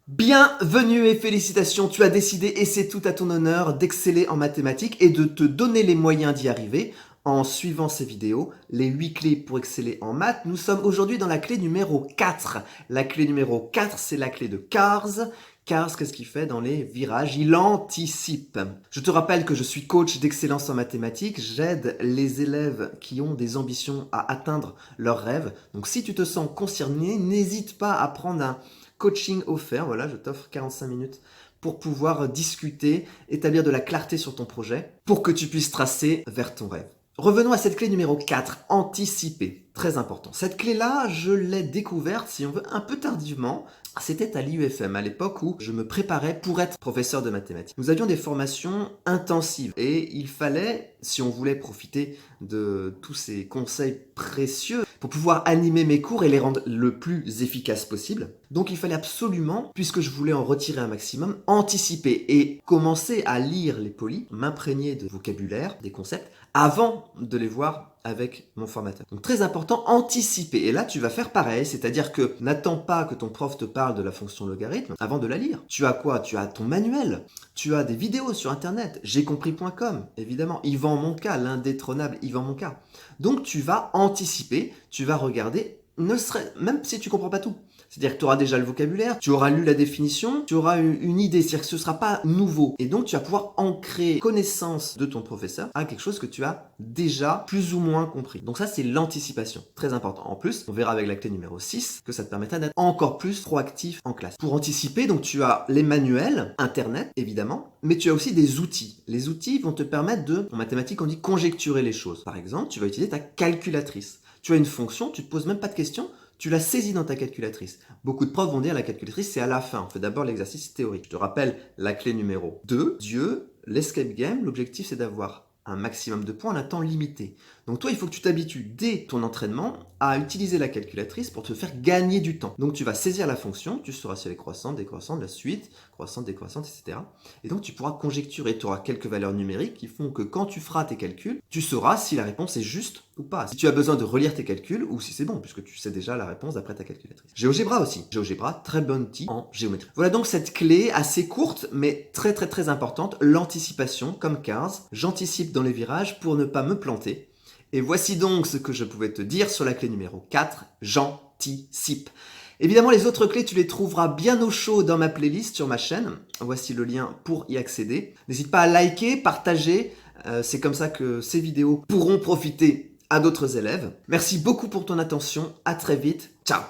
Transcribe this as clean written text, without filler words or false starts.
Bienvenue et félicitations, tu as décidé, et c'est tout à ton honneur, d'exceller en mathématiques et de te donner les moyens d'y arriver en suivant ces vidéos, les 8 clés pour exceller en maths. Nous sommes aujourd'hui dans la clé numéro 4. La clé numéro 4, c'est la clé de Cars. Cars, qu'est-ce qu'il fait dans les virages? Il anticipe. Je te rappelle que je suis coach d'excellence en mathématiques. J'aide les élèves qui ont des ambitions à atteindre leurs rêves. Donc si tu te sens concerné, n'hésite pas à prendre un coaching offert. Voilà, je t'offre 45 minutes pour pouvoir discuter, établir de la clarté sur ton projet, pour que tu puisses tracer vers ton rêve. Revenons à cette clé numéro 4, anticiper. Très important. Cette clé-là, je l'ai découverte, si on veut, un peu tardivement. C'était à l'IUFM, à l'époque où je me préparais pour être professeur de mathématiques. Nous avions des formations intensives et il fallait, si on voulait profiter de tous ces conseils précieux, pour pouvoir animer mes cours et les rendre le plus efficaces possible. Donc il fallait absolument, puisque je voulais en retirer un maximum, anticiper et commencer à lire les polis, m'imprégner de vocabulaire, des concepts, avant de les voir avec mon formateur. Donc très important, anticiper. Et là, tu vas faire pareil, c'est-à-dire que n'attends pas que ton prof te parle de la fonction logarithme avant de la lire. Tu as quoi? Tu as ton manuel, tu as des vidéos sur internet, j'aicompris.com, évidemment, Yvan Monca, l'indétrônable Yvan Monca. Donc tu vas anticiper, tu vas regarder, même si tu comprends pas tout. C'est-à-dire que tu auras déjà le vocabulaire, tu auras lu la définition, tu auras une idée, c'est-à-dire que ce ne sera pas nouveau. Et donc, tu vas pouvoir ancrer connaissance de ton professeur à quelque chose que tu as déjà plus ou moins compris. Donc ça, c'est l'anticipation, très important. En plus, on verra avec la clé numéro 6 que ça te permettra d'être encore plus proactif en classe. Pour anticiper, donc tu as les manuels, Internet, évidemment, mais tu as aussi des outils. Les outils vont te permettre de, en mathématiques, on dit conjecturer les choses. Par exemple, tu vas utiliser ta calculatrice. Tu as une fonction, tu ne te poses même pas de questions, tu la saisis dans ta calculatrice. Beaucoup de profs vont dire la calculatrice, c'est à la fin. On fait d'abord l'exercice théorique. Je te rappelle la clé numéro 2. Dieu, l'escape game, l'objectif c'est d'avoir un maximum de points en un temps limité. Donc toi, il faut que tu t'habitues dès ton entraînement à utiliser la calculatrice pour te faire gagner du temps. Donc tu vas saisir la fonction, tu sauras si elle est croissante, décroissante, la suite, croissante, décroissante, etc. Et donc tu pourras conjecturer, tu auras quelques valeurs numériques qui font que quand tu feras tes calculs, tu sauras si la réponse est juste ou pas. Si tu as besoin de relire tes calculs ou si c'est bon, puisque tu sais déjà la réponse d'après ta calculatrice. GeoGebra aussi. GeoGebra, très bon outil en géométrie. Voilà donc cette clé assez courte, mais très importante, l'anticipation, comme Cars. J'anticipe dans les virages pour ne pas me planter. Et voici donc ce que je pouvais te dire sur la clé numéro 4, j'anticipe. Évidemment, les autres clés, tu les trouveras bien au chaud dans ma playlist sur ma chaîne. Voici le lien pour y accéder. N'hésite pas à liker, partager. C'est comme ça que ces vidéos pourront profiter à d'autres élèves. Merci beaucoup pour ton attention. À très vite. Ciao!